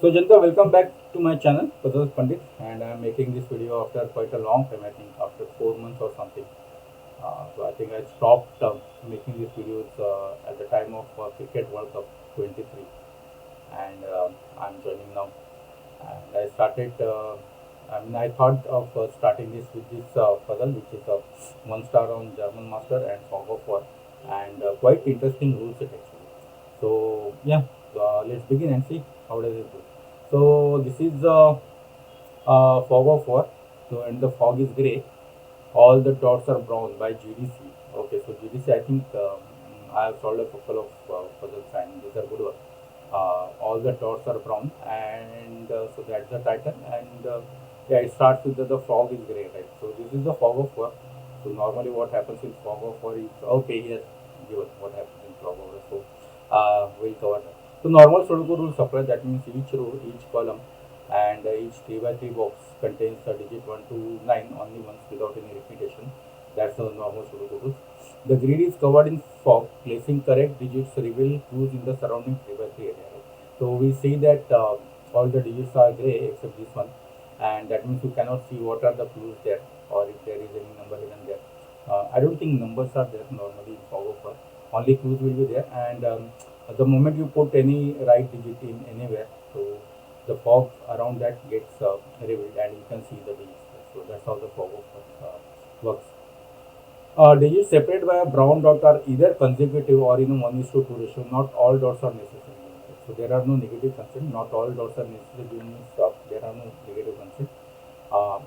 So Janita, welcome back to my channel, Puzzles Pandit, and I'm making this video after quite a long time. I think after 4 months or something. So I think I stopped making these videos at the time of Cricket World Cup 23, and I'm joining now. And I started. I thought of starting this with this puzzle, which is a one star on German Master and Fog of War, and quite interesting rules it actually. So yeah, let's begin and see how does it go. So this is fog of war. So and the fog is grey. All the dots are brown by GDC. Okay, so GDC, I think I have solved a couple of puzzles and these are good ones. All the dots are brown, and so that's the title. And yeah, it starts with the fog is grey, right? So this is the fog of war. So normally, what happens in fog of war is okay. Yes, given what happens in fog of war. So we'll cover that. So normal Sudoku rules apply. That means each row, each column, and each 3 by 3 box contains the digit 1 to 9 only once without any repetition. That's the normal Sudoku rules. The grid is covered in fog. Placing correct digits reveal clues in the surrounding 3 by 3 area. Right? So we see that all the digits are grey except this one, and that means you cannot see what are the clues there or if there is any number hidden there. I don't think numbers are there normally in fog of war. Only clues will be there, and the moment you put any right digit in anywhere, so the fog around that gets revealed and you can see the digits. So that's how the fog of works. Digits separated by a brown dot are either consecutive or in a 1:2 ratio. Not all dots are necessary. So there are no negative constant. Not all dots are necessary. Means there are no negative constant. Um,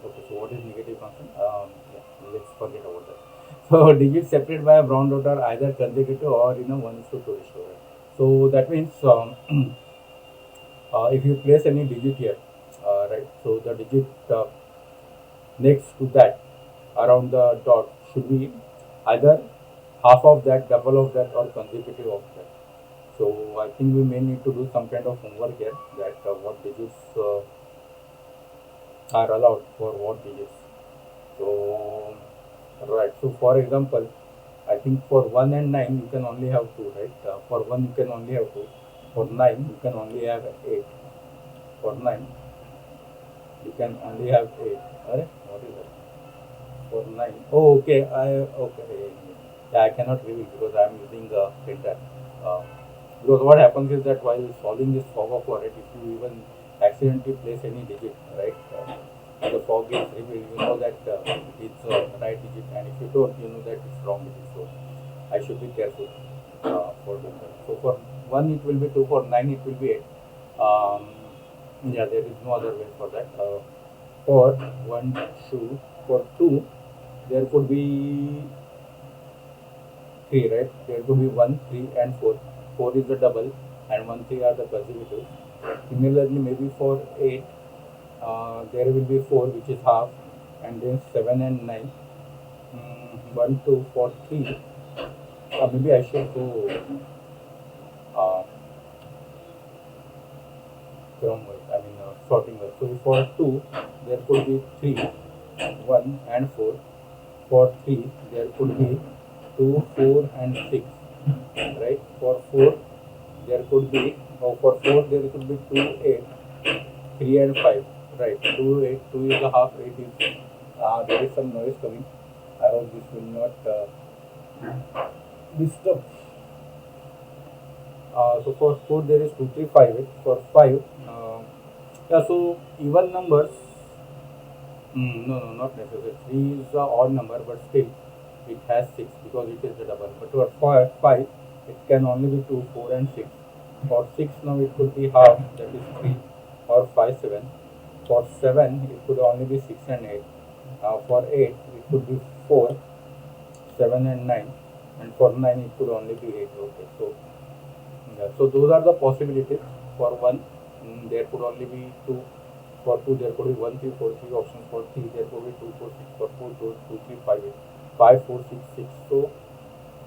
okay, so what is negative constant? Yeah, let's forget about that. So digits separated by a brown dot are either consecutive or in a 1:2 ratio. Right? So that means if you place any digit here, right? So the digit next to that around the dot should be either half of that, double of that, or consecutive of that. So I think we may need to do some kind of homework here that what digits are allowed for what digits. So right. So for example, I think for 1 and 9 you can only have 2, right? For 1 you can only have 2. For 9 you can only have 8. For 9 you can only have 8. Alright, what is that? For 9. Oh, okay. Okay. Yeah, I cannot reveal because I am using the printer. Uh, because what happens is that while solving this fog of war, right, if you even accidentally place any digit, right, the fog is revealed, you know that it's right digit, and if you don't, you know that it's wrong digit. So I should be careful for this. So for 1 it will be 2, for 9 it will be 8. Um, yeah, there is no other way for that. For 1, 2, for 2, there could be 3, right? There could be 1, 3, and 4. 4 is the double, and 1, 3 are the consecutive. Similarly, maybe for 8, there will be 4, which is half, and then 7 and 9. 1, 2, for 3. Maybe I should go uh, from I mean, sorting wise. So for 2, there could be 3, 1, and 4. For 3, there could be 2, 4, and 6. Right? For 4, there could be, for 4, there could be 2, 8, 3, and 5. Right? 2, 8, 2 is a half, 8 is, there is some noise coming. I hope this will not disturb. So for 4, there is 2, 3, 5. Right? For 5, yeah, so even numbers, no, not necessary. 3 is the odd number, but still it has 6 because it is the double. But for 5, it can only be 2, 4, and 6. For 6, now it could be half, that is 3, or 5, 7. For 7, it could only be 6 and 8. For 8, it could be 4, 7, and 9. And for 9, it could only be 8. Okay, so yeah, so those are the possibilities. For 1, there could only be 2. For 2, there could be 1, 3, 4, 3 options. For 3, there could be 2, 4, 6. For 4, 2, 2, 3, 5, 8. 5, 4, 6, 6. So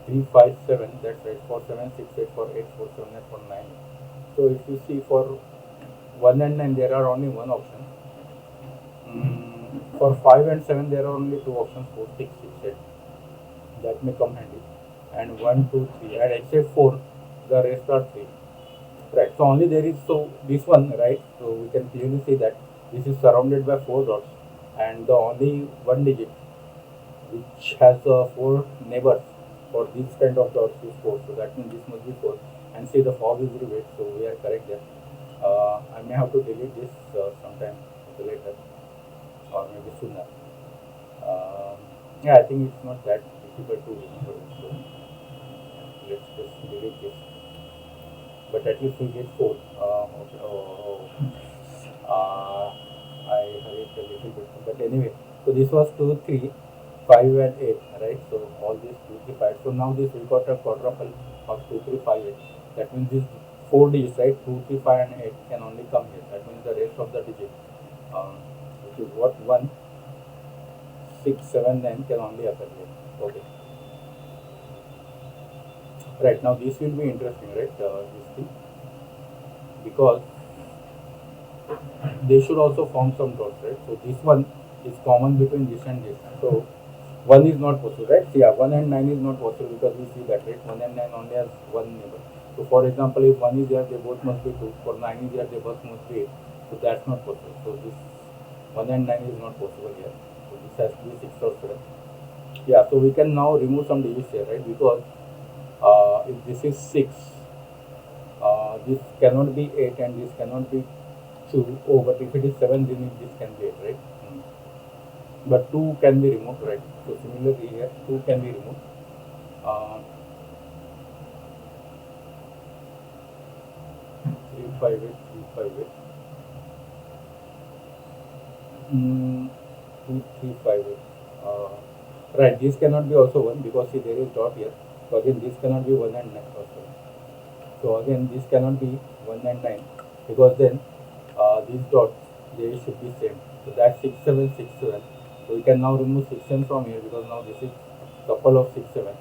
3, 5, 7. That's right. For 7, 6, 8. For 8, 4, 7, and for 9. So if you see for 1 and 9, there are only one option. For 5 and 7, there are only two options. 4, 6, 6, 8. That may come handy. And 1, 2, 3. And except 4, the rest are 3. Right. So only there is so this one, right? So we can clearly see that this is surrounded by four dots, and the only one digit which has four neighbors for this kind of dots is four. So that means this must be four. And see the fog is very wet, so we are correct there. I may have to delete this sometime later or maybe sooner. Um, yeah, I think it's not that difficult to remember. So let's just delete this. But at least we get four. Okay. I hurried a little bit. But anyway, so this was 2, 3, 5, and 8, right? So all these 2, 3, 5. So now this we got a quadruple of 2, 3, 5, 8. That means these four digits, right? 2, 3, 5, and 8 can only come here. That means the rest of the digit, um, which is what 1, 6, 7, 9 can only appear here. Okay. Right now this will be interesting, right? This thing, because they should also form some dots, right? So this one is common between this and this. So 1 is not possible, right? So yeah, 1 and 9 is not possible because we see that, right? 1 and 9 only has one neighbor. So for example, if 1 is there, they both must be 2. For 9 is there, they both must be 8. So that's not possible. So this 1 and 9 is not possible here. So this has to be 6 or 7. Yeah, so we can now remove some digits here, right? Because if this is 6, this cannot be 8 and this cannot be 2. Oh, but if it is 7, then this can be 8, right? But 2 can be removed, right? So similarly here, 2 can be removed. Uh, 3, 5, 8, 3, 5, 8. 2, 3, 5, 8. Right, this cannot be also 1 because see there is dot here. So again, this cannot be 1 and 9 also. So again, this cannot be 1 and 9 because then these dots, they should be same. So that's 6, 7, 6, 7. So we can now remove 6 and from here because now this is couple of 6, 7.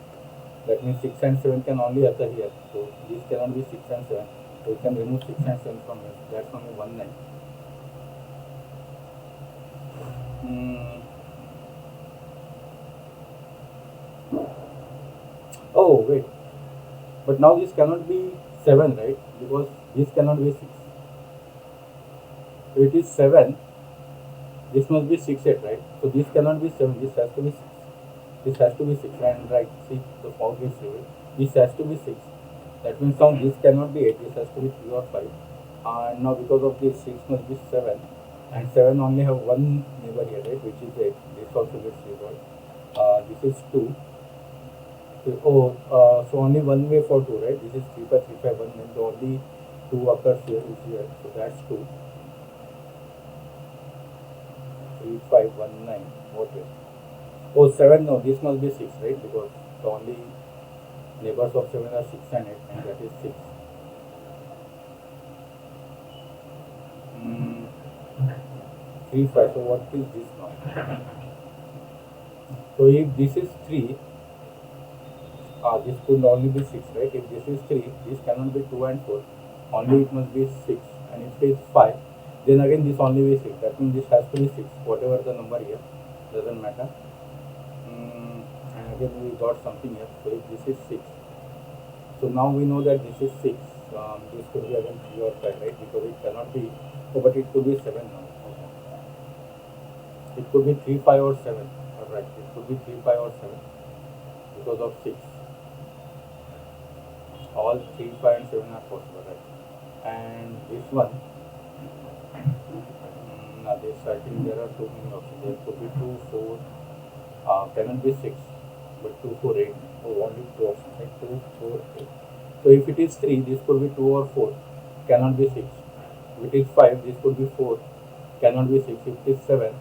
That means 6 and 7 can only occur here. So this cannot be 6 and 7. So we can remove 6 and 7 from here. That's only 1 9. Hmm. Oh, wait. But now this cannot be 7, right? Because this cannot be 6. So it is 7. This must be 6, 8, right? So this cannot be 7. This has to be 6. This has to be 6. And right, see, the fog is revealed. This has to be 6. That means now this cannot be 8. This has to be 3 or 5. And now because of this, 6 must be 7. And 7 only have one neighbor here, right? Which is 8. This also gets resolved. This is 2. So only one way for 2, right? This is 3 5 3 5 1, and the only 2 occurs here is here. So that's 2. 3 5 1 9. What is? Oh, 7, no, this must be 6, right? Because the only neighbors of 7 are 6 and 8, and that is 6. Mm, 3 5. So what is this now? So if this is 3, this could only be 6, right? If this is 3, this cannot be 2 and 4. Only it must be 6. And if it is 5, then again this only be 6. That means this has to be 6. Whatever the number here, doesn't matter. And again we got something here. So if this is 6. So now we know that this is 6. This could be again 3 or 5, right? Because it cannot be, oh, but it could be 7 now. Okay. It could be 3, 5 or 7. Alright, it could be 3, 5 or 7 because of 6. All 3, 5 and 7 are possible, right? And this one, now this, I think there are too many options. There could be 2, 4, cannot be 6, but 2, 4, 8. Oh, only 2 options, right? 2, 4, 8. So if it is 3, this could be 2 or 4, cannot be 6. If it is 5, this could be 4, cannot be 6. If it is 7,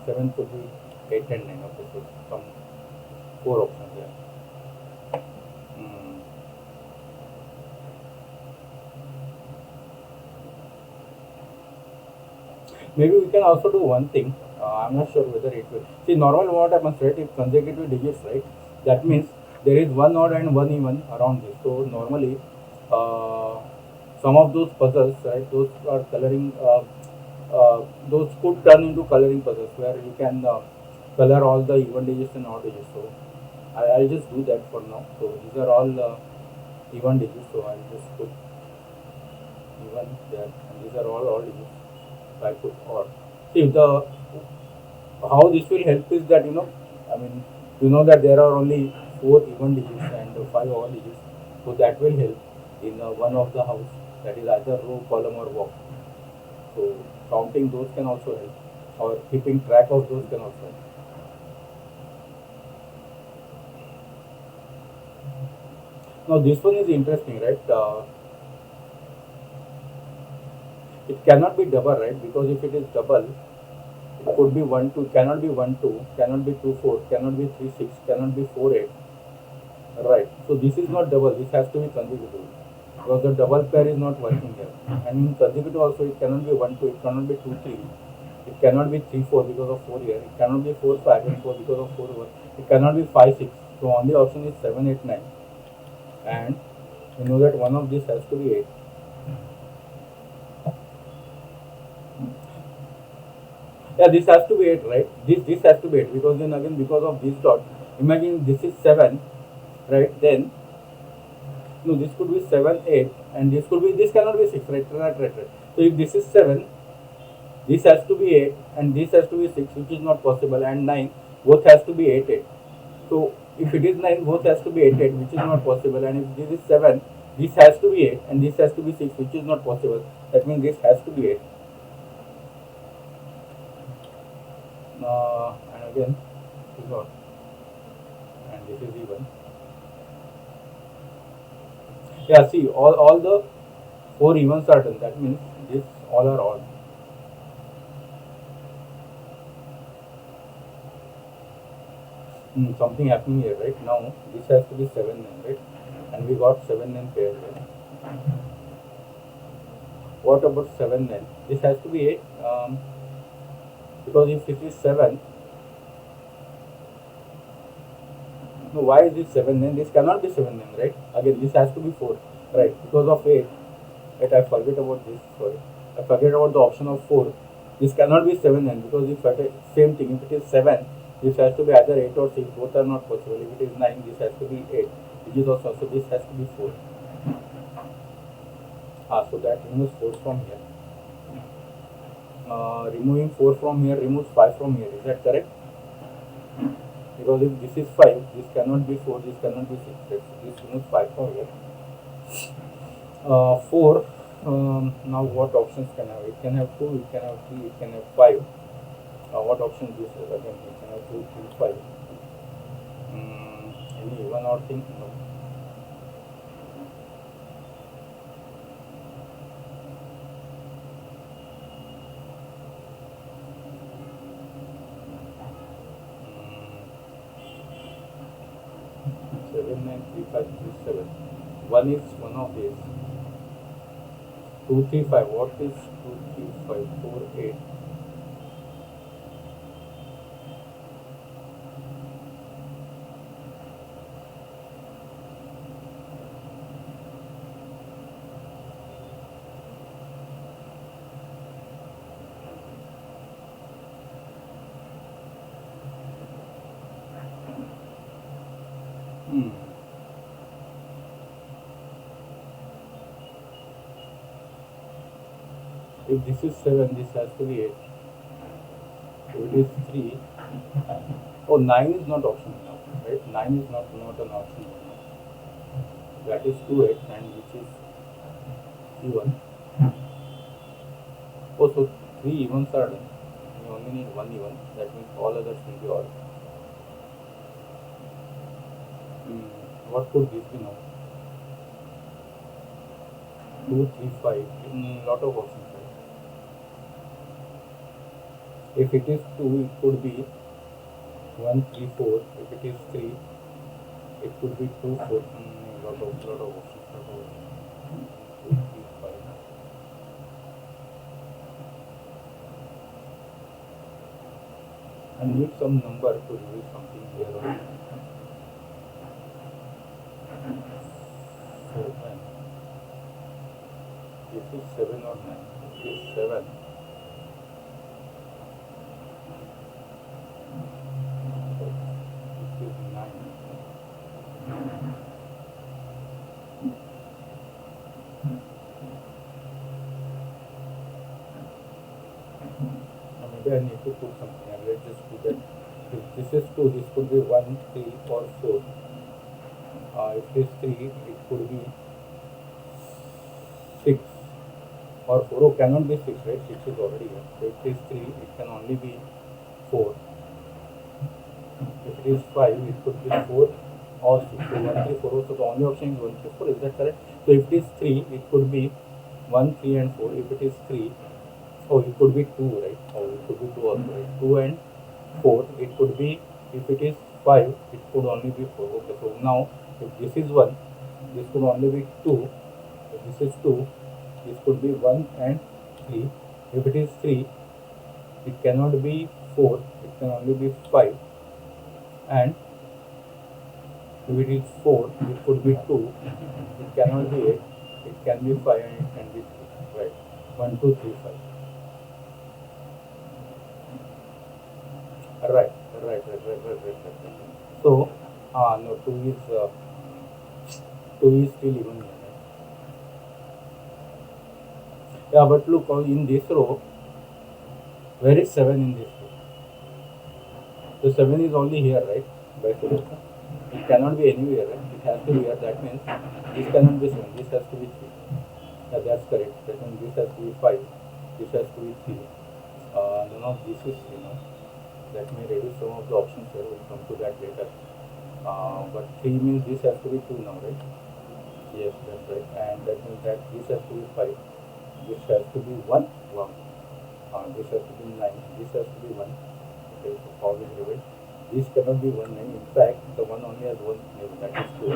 7 could be 8 and 9. Okay, so some 4 options there. Maybe we can also do one thing. I'm not sure whether it will. See, normally what happens, right? If consecutive digits, right? That means there is one odd and one even around this. So normally, uh, some of those puzzles, right? Those are coloring. Those could turn into coloring puzzles where you can color all the even digits and odd digits. So I'll just do that for now. So these are all even digits. So I'll just put even there, and these are all digits. So I put or. See the how this will help is that I mean that there are only four even digits and five odd digits, so that will help in one of the house, that is either row, column, or box. So counting those can also help, or keeping track of those can also help. Now this one is interesting, right? It cannot be double, right? Because if it is double, it could be 1 2, cannot be 1 2, cannot be 2 4, cannot be 3 6, cannot be 4 8. Right. So this is not double. This has to be consecutive because the double pair is not working here. And in consecutive also, it cannot be 1 2, it cannot be 2 3, it cannot be 3 4 because of 4 here, it cannot be 4 5 and 4 because of 4 1, it cannot be 5 6. So only option is 7 8 9, and you know that one of these has to be 8. Yeah, this has to be 8, right? This has to be 8, because then again, because of this dot, imagine this is 7, right? Then no, this could be 7 8, and this cannot be 6, right. So if this is 7, this has to be 8, and this has to be 6, which is not possible, and 9, both has to be 8 8. So if it is 9, both has to be 8 8, which is not possible, and if this is 7, this has to be 8 and this has to be 6, which is not possible. That means this has to be 8. And again this is odd, and this is even. Yeah, see, all the four evens are done. That means this all are odd. Something happening here, right? Now this has to be 7 9, right? And we got 7 9 pair here. What about 7 9? This has to be 8, because if it is 7, no, why is this 7 9? This cannot be 7 9, right? Again, this has to be 4, right? Because of 8, right? I forget about this, sorry. I forget about the option of 4. This cannot be 7 9, because if same thing, if it is 7, this has to be either 8 or 6, both are not possible. If it is 9, this has to be 8, which is also, so this has to be 4. So that removes 4 from here. Removing 4 from here removes 5 from here, is that correct? Because if this is 5, this cannot be 4, this cannot be 6, right? So this removes 5 from here. 4, now what options can have? It can have 2, it can have 3, it can have 5. What option this is? Again, it can have 2 3 5. Any one odd thing? No. Mm, 7 9 3 5 3 7. One is one of these. 2 3 5. What is 2 3 5 4 8? Hmm. If this is 7, this has to be 8. If it is 3, oh, 9 is not option now, right? 9 is not an option. That is 2 8, and which is even. Oh, so 3 evens are done. You only need 1 even. That means all others will be odd. What could this be now? 2 3 5. Lot of options, right? If it is 2, it could be 1 3 4. If it is 3, it could be 2 4. Lot of options. 2 3 5. I need some number to reveal something here. 7. This is 7 or 9. This is 7. This is 9. okay, I need to put something, and let's just do that. If this is 2, this could be 1, 3 or 4. If it is 3, it could be 6 or 4. Oh, cannot be 6, right? 6 is already here. So if it is 3, it can only be 4. If it is 5, it could be 4 or 6. So 1, 3, 4. So the only option is 1, 3, 4. Is that correct? So if it is 3, it could be 1, 3 and 4. If it is 3, oh, it could be 2, right? Oh, it could be 2 also, right? 2 and 4. It could be, if it is 5, it could only be 4. Okay, so now if this is 1, this could only be 2. If this is 2, this could be 1 and 3. If it is 3, it cannot be 4, it can only be 5. And if it is 4, it could be 2, it cannot be 8, it can be 5 and it can be 3. Right? 1, 2, 3, 5. Right. So, no, 2 is still even here, right? Yeah, but look, in this row, where is 7 in this row? So 7 is only here, right? By Sudoku. It cannot be anywhere, right? It has to be here. That means this cannot be 7. This has to be 3. Yeah, that's correct. That means this has to be 5. This has to be 3. None of this is 3 now. Let me reduce some of the options here. We'll come to that later. But 3 means this has to be 2 now, right? Yes, that's right. And that means that this has to be 5. This has to be 1. Wow. This has to be 9. This has to be 1. Okay, so how is revealed? This cannot be 1 9. In fact, the 1 only has 1 name, that is 2.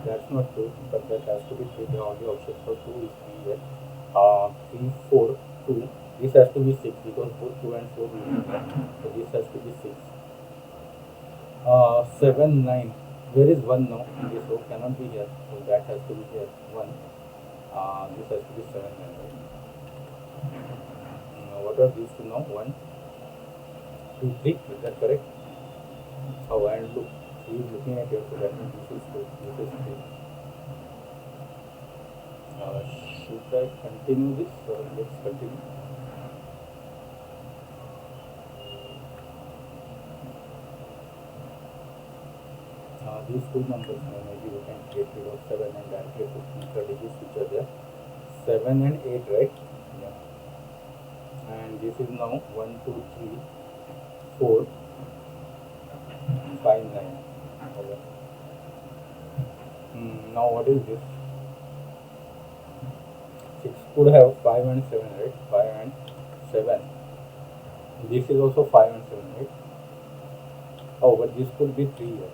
That's not true, but that has to be 3. The only option for 2 is 3 here. 3, 4, 2. This has to be 6 because both 2 and 4 will be here. So this has to be 6. 7, 9. Where is 1 now? This row cannot be here. So that has to be here. 1. This has to be 7, 9. Right? What are these two now? 1, 2, 3. Is that correct? Oh, and look, he is looking at here, so that means this is 2. This is 3. Should I continue this? Let's continue. These two numbers, maybe we can get rid of 7 and directly put insert digits which are there. 7 and 8, right? Yeah. And this is now 1, 2, 3, 4, 5, 9. Okay. Now what is this? 6 could have 5 and 7, right? 5 and 7. This is also 5 and 7, right? Oh, but this could be 3 here.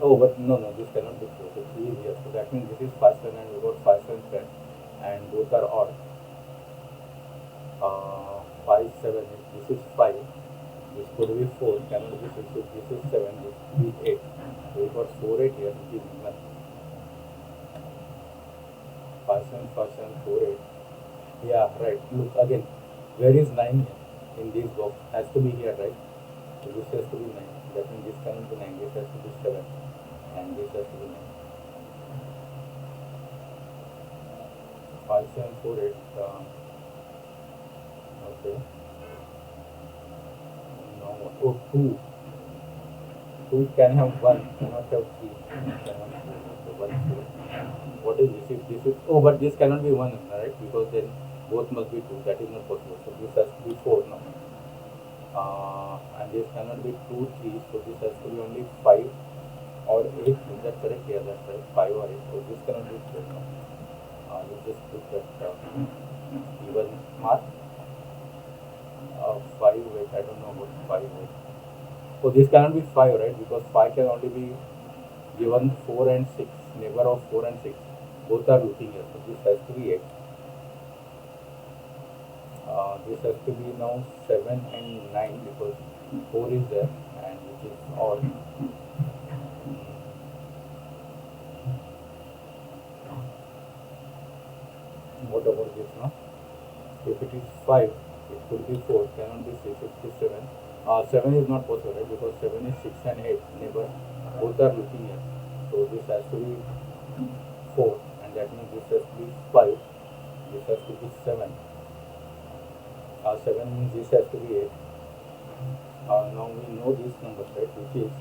Oh, but no, this cannot be 4. So 3 is here. So that means this is 5, 7 and we got 5, 7, 7. And both are odd. 5, 7. This is 5. This could be 4. Cannot be 6. So this is 7. This could be 8. So we got 4, 8 here, which is 1. 5, 7, 5, 7, 4, 8. Yeah, right. Look again. Where is 9 here? In this box. Has to be here, right? So this has to be 9. That means this cannot be 9. This has to be 7. And this has to be 9. 5, 7, 4, 8. Okay. Now, oh, 2. 2 can have 1, cannot have 3. Cannot have 4. So 1, 4. What is this? If this is, oh, but this cannot be 1, right? Because then both must be 2. That is not possible. So this has to be 4 now. And this cannot be 2, 3. So this has to be only 5 or 8. Is that correct? Yeah, that's right. 5 or 8. So this cannot be 4 now. You just put that even mark. 5, wait, I don't know about 5, wait. So this cannot be 5, right? Because 5 can only be given 4 and 6. Neighbor of 4 and 6. Both are looking here. So this has to be 8. This has to be now 7 and 9 because 4 is there and which is odd. What about this now? If it is 5, it could be 4, cannot be 6, it is 7. 7 is not possible, right? Because 7 is 6 and 8 neighbor. Both are looking here. So this has to be 4 and that means this has to be 5. This has to be 7. 7 means this has to be 8. Now we know these numbers, right, which is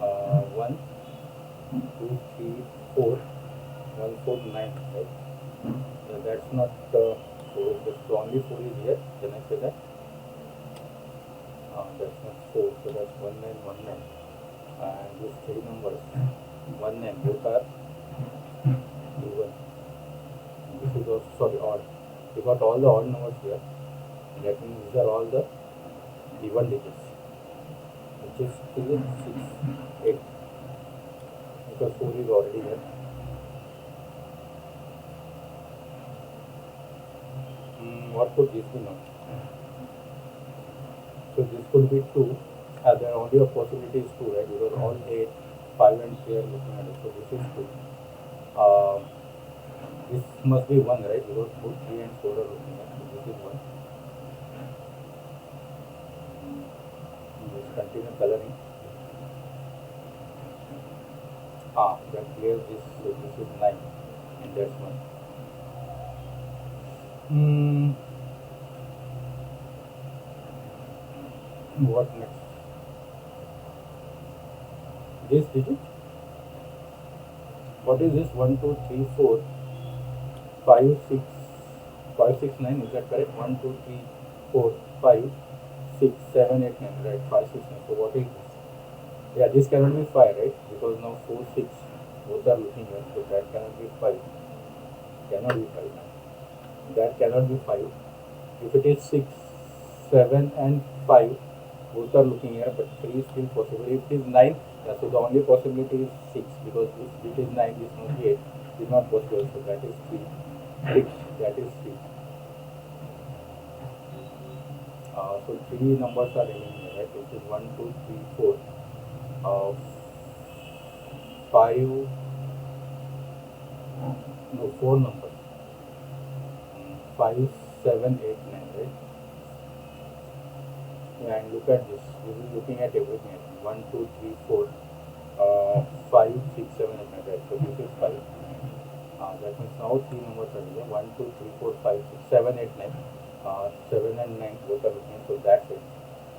1, 2, 3, 4, 1, 4, 9, right? That's not 4, just only 4 is here. Can I say that? That's not 4, so that's 1, 9, 1, 9. And these three numbers, 1, 9, both are even. This is also, sorry, odd. We got all the odd numbers here. That means these are all the even digits, which is 3, 6, 8. Because 4 is already here. What could this be now? So this could be 2. There only a possibility is 2, right? Because all 8, 5 and 3 are looking at it. So this is 2. Uh, this must be 1, right? Because both 3 and 4 are looking at it. So this is 1. Let's continue coloring. That clears this. So this is 9. And that's 1. What next? This digit? What is this? 1, 2, 3, 4, 5, 6, 5, 6, 9. Is that correct? 1, 2, 3, 4, 5, 6, 7, 8, 9. Right? 5, 6, 9. So what is this? Yeah, this cannot be 5, right? Because now 4, 6. Both are looking here. So that cannot be 5. Cannot be 5. That cannot be 5. If it is 6, 7 and 5, both are looking here, but 3 is still possible. If it is 9, yeah, so the only possibility is 6, because if it is 9, this must be 8. It is not possible, so that is 3. 6, that is 3. So 3 numbers are remaining here, right? It is 1, 2, 3, 4. 5, no, 4 numbers. 5, 7, 8, 9, right? And look at this. This is looking at everything. 1, 2, 3, 4, 5, 6, 7, 8, 9, right? So this is 5. That means now 3 numbers are here. 1, 2, 3, 4, 5, 6, 7, 8, 9. 7 and 9 both are looking at, so that's it.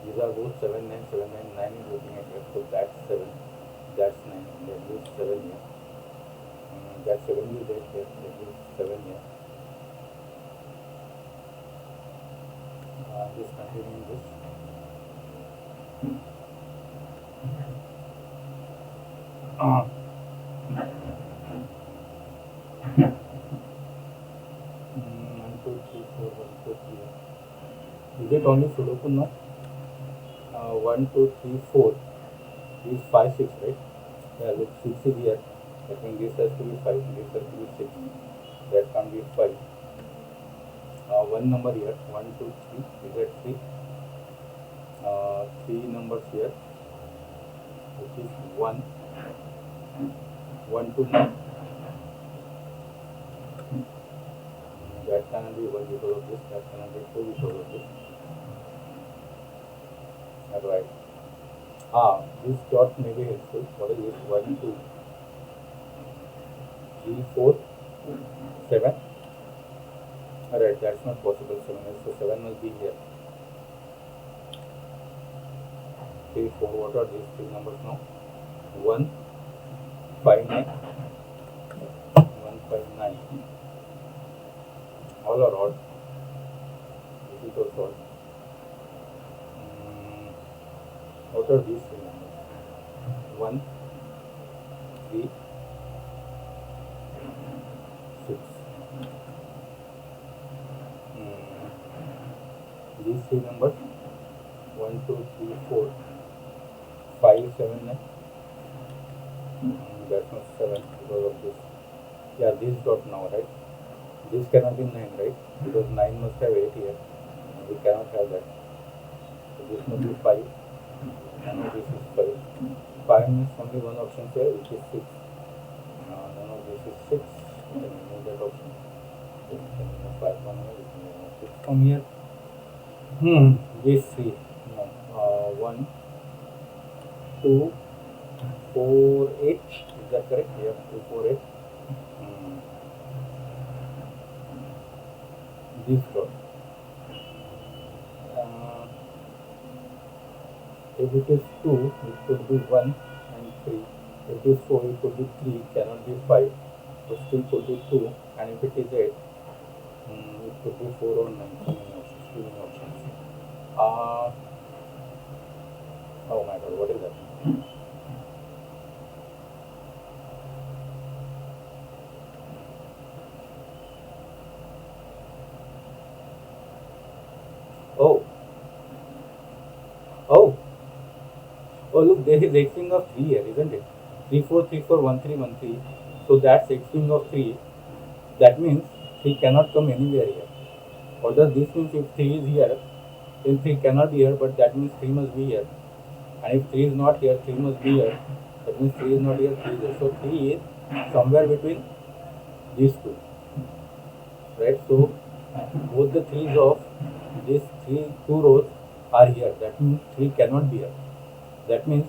These are both 7, 9, 7, 9, 9 is looking at here, so that's 7, that's 9, and then this 7 here. That 7 is there, that is 7 here. Just continuing this. Uh, 1, 2, 3, 4, 1, 2, 3. Is it only Sudoku now? 1, 2, 3, 4. This is 5, 6, right? Yeah, look, 6 is here. That means this has to be 5, this has to be 6. That can't be 5. One number here, 1, 2, 3. Is that 3? 3 numbers here, which is 1, 1 to 9. That cannot be 1 because of this, that cannot be 2 because of this. Alright. This dot may be helpful. What is this? 1, 2, 3, 4, 7. Alright, that's not possible. 7 is, so 7 must be here. 3, 4. What are these 3 numbers now? 1, 5, 9. 1, 5, 9. All are odd. This is also odd. What are these 3 numbers? 1, 3, 6. These 3 numbers, 1, 2, 3, 4, 5, 7, 9. That's not 7 because of this. Yeah, this dot now, right? This cannot be 9, right? Because 9 must have 8 here. And we cannot have that. So this must be 5. And this is 5. 5 means only one option here, which is 6. No, this is 6. We can remove that option. So we can remove 5 from here, we can remove 6 from here. This 3. No. 1, 2, 4, 8. Is that correct? Yeah, 2, 4, 8. This dot. If it is 2, it could be 1 and 3. If it is 4, it could be 3, cannot be 5, but still could be 2. And if it is 8, it could be 4 or 9. So many options, too many options. Uh, oh my god, what is that? Oh, oh, oh, look, there is 8 string of 3 here, isn't it? 3 4 3 4 1 3 1 3. So that's 8 string of 3. That means 3 cannot come anywhere here. What does this mean? If 3 is here, then 3 cannot be here, but that means 3 must be here. And if 3 is not here, 3 must be here. That means 3 is not here, 3 is here. So 3 is somewhere between these two, right? So both the 3's of these two rows are here. That means 3 cannot be here. That means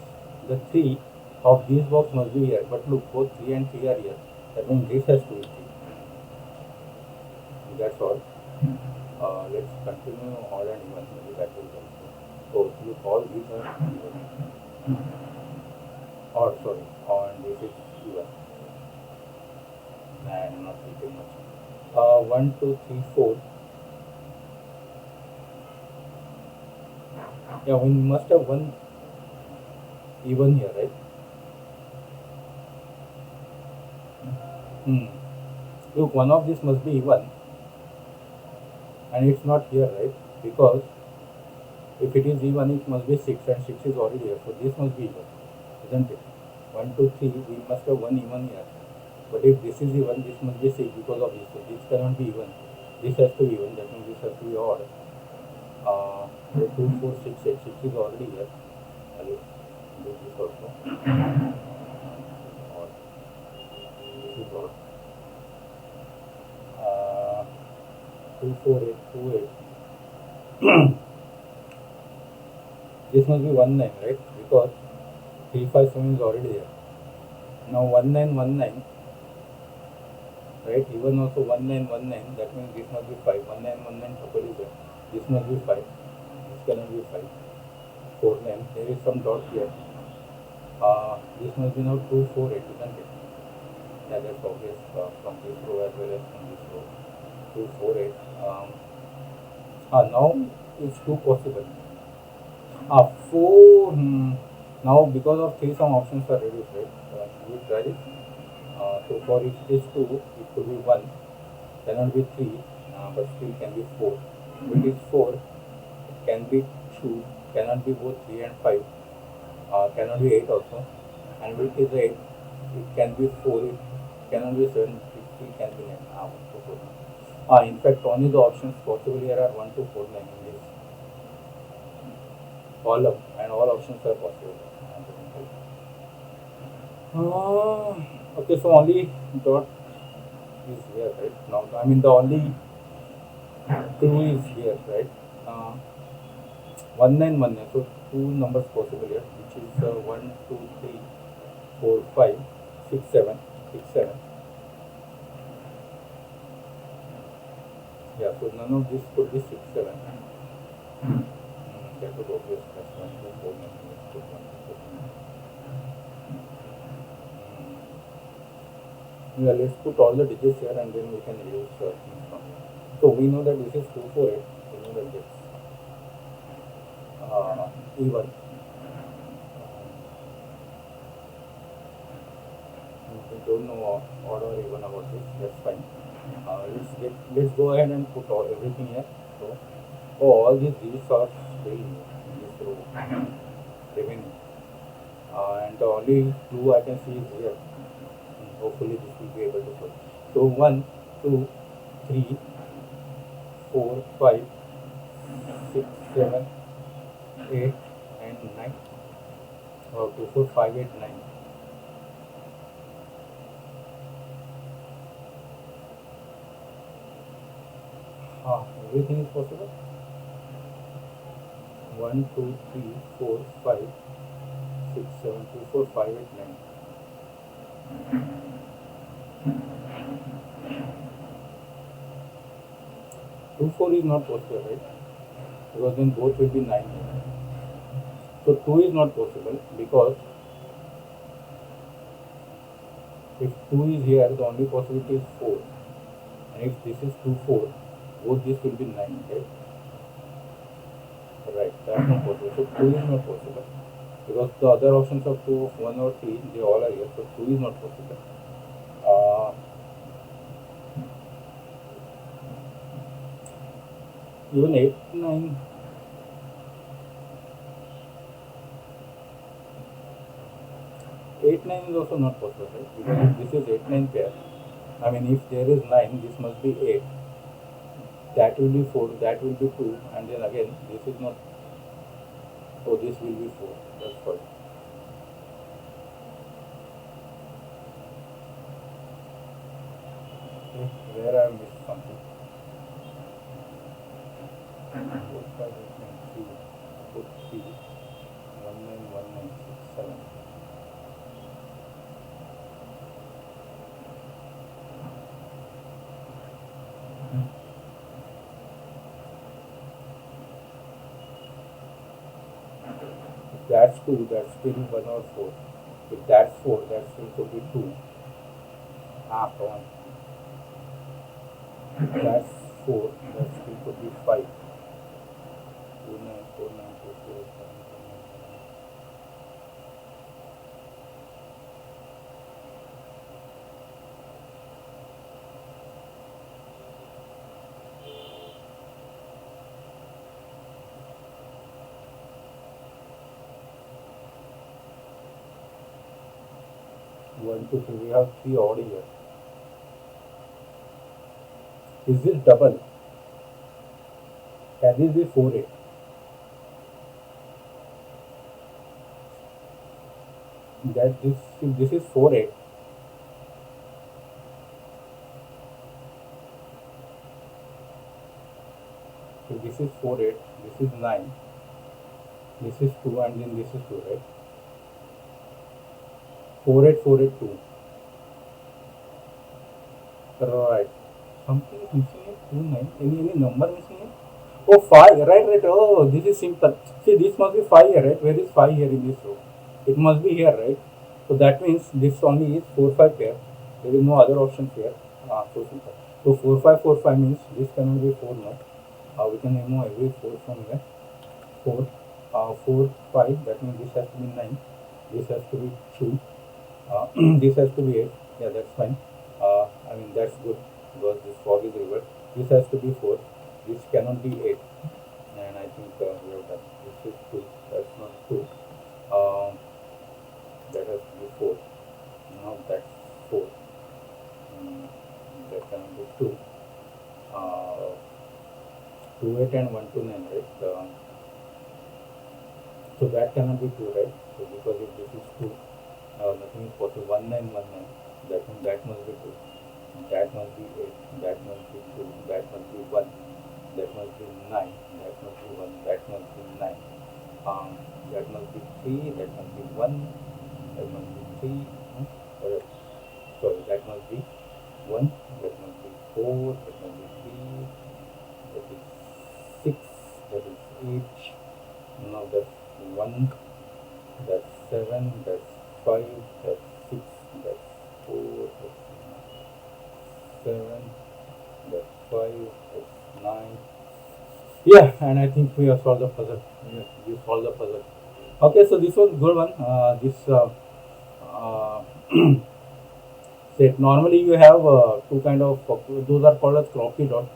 the 3 of these box must be here. But look, both 3 and 3 are here. That means this has to be 3. That's all. Let's continue odd and even. Maybe that will help. Oh, look, all these are even. Or sorry, and this is even. And not helping much. 1, 2, 3, 4. Yeah, we must have one even here, right? Hmm. Look, one of these must be even, and it's not here, right? Because if it is even, it must be 6, and 6 is already here. So this must be even, isn't it? 1, 2, 3. We must have one even here. But if this is even, this must be 6 because of this. So this cannot be even. This has to be even. That means this has to be odd. 2, 4, 6, 8. 6 is already here. I will do this also. Odd. This is odd. 2, 4, 8, 2, 8. This must be 1, 9, right? Because 3, 5, 7 is already there. Now 1, 9, 1, 9. Right? Even also 1, 9, 1, 9. That means this must be 5. 1, 9, 1, 9 couple is there. This must be 5. This cannot be 5. 4, 9. There is some dot here. This must be now 2, 4, 8, isn't it? Yeah, that's obvious from this row as well as from this row. 2, 4, 8. Now it's 2 possible. 4. Now because of 3, some options are reduced, right? Should we try this? So for if it is 2, it could be 1, cannot be 3, but still can be 4. If it is 4, it can be 2, cannot be both 3 and 5, cannot be 8 also. And if it is 8, it can be 4, it cannot be 7, it still can be 9. 1, 2, 4, 9. In fact, only the options possible here are 1, 2, 4, 9 in this column, and all options are possible. Okay, so only dot is here, right? Now, I mean the only two is here, right? 1, 9, 1, 9. So 2 numbers possible here, which is 1, 2, 3, 4, 5, 6, 7, 6, 7. Yeah, so none of this could be 6, 7. That was obvious. That's 1, 2, 4, 9. Let's put 1, 2, 4, 9. Yeah, let's put all the digits here and then we can use things from here. So we know that this is 2, 4, 8. We know that this even. We don't know odd or even about this. That's fine. Let's go ahead and put everything here. So, all these digits are still in this row remaining, and the only clue I can see is here. Hopefully this will be able to solve. So 1, 2, 3, 4, 5, 6, 7, 8 and 9. 2, 4, 5, 8, 9. Everything is possible. 1, 2, 3, 4, 5, 6, 7, 2, 4, 5, 8, 9. 2, 4 is not possible, right? Because then both will be 9 here. So 2 is not possible because if 2 is here, the only possibility is 4. And if this is 2, 4, both this will be 9, right? Right, that's not possible. So 2 is not possible because the other options of 2, 1 or 3, they all are here. So 2 is not possible. Uh, Even 8, 9, 8, 9 is also not possible, right? Because if this is 8, 9 pair, I mean, if there is 9, this must be 8. That will be 4, that will be 2, and then again, this is not, oh, this will be 4. That's fine. Okay, where I missed something. 4, 5, 8, 9, 3, 4, 3, 1, 9, 1, 9, 6, 7. If that's 2, that's still 1 or 4. If that's 4, that still could be 2. Ah, come on. If that's 4, that still could be 5. 2, 9, 4, 9, 2, 0, 7, 1, 2, 3. We have 3 odd here. Is this double? Can this be 4, 8? That this, if this is 4, 8, if this is 4, 8, this is 9, this is 2, and then this is 2, right? 4, 8, 4, 8, 2. Right. Something is missing here. 2, 9. Any number missing here? Oh, 5. Right, right. Oh, this is simple. See, this must be 5 here, right? Where is 5 here in this row? It must be here, right? So that means this only is 4, 5 pair. There is no other option here. So simple. So 4, 5, 4, 5 means this cannot be 4 now. We can remove every 4 from here. 4, 4, 5. That means this has to be 9. This has to be 2. This has to be 8. Yeah, that's fine. I mean, that's good because this fog is reversed. This has to be 4. This cannot be 8. And I think we have done. This is 2. That's not 2. Um, that has to be 4. Now that's 4. Mm, that cannot be 2. Uh, 2, 8 and 1, 2, 9, right? So that cannot be 2, right? So because if this is 2, nothing is possible. 1, 9, 1, 9. That means that must be 2. That must be 8. That must be 2. That must be 1. That must be 9. That must be 1. That must be 9. That must be 3. That must be 1. That must be 3. Uh, Sorry, that must be 1. That must be 4. That must be 3. That is 6. That is 8. Now that's 1. That's 7. That's 5. That's 6. That's 4. That's 7. That's 5. That's 9. Yeah, and I think we have solved the puzzle. Yes, we solved the puzzle. Okay, so this was good one. This uh, set. Normally you have two kind of those are called as crocky dot.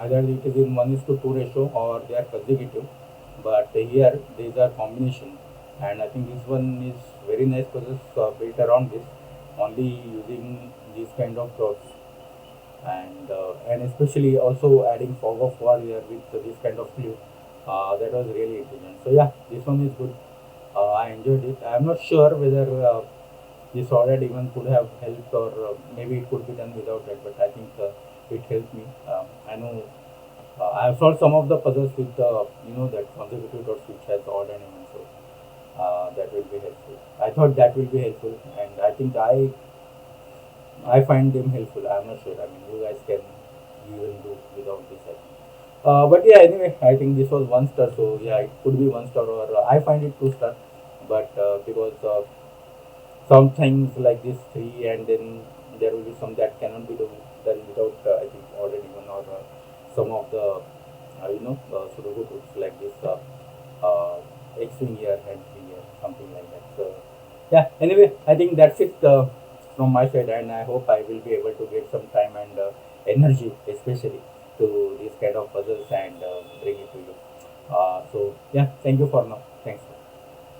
Either it is in 1:2 ratio or they are consecutive. But here these are combination, and I think this one is very nice process built around this, only using these kind of dots, and especially also adding fog of war here with this kind of clue. That was really intelligent. So yeah, this one is good. I enjoyed it. I am not sure whether this audit even could have helped, or maybe it could be done without that. But I think it helped me. I know I have solved some of the puzzles with that consecutive dots which has odd and even, so that will be helpful. I thought that will be helpful, and I think I find them helpful. I'm not sure. I mean, you guys can even do without this. I think. But yeah, anyway, I think this was one star, so yeah, it could be one star, or I find it two star. But because some things like this three, and then there will be some that cannot be done without I think already one, or some of the Sudoku groups like this X wing year and 3 year, something like that. So yeah, anyway, I think that's it from my side, and I hope I will be able to get some time and energy, especially to these kind of puzzles, and bring it to you. So yeah, thank you for now. Thanks.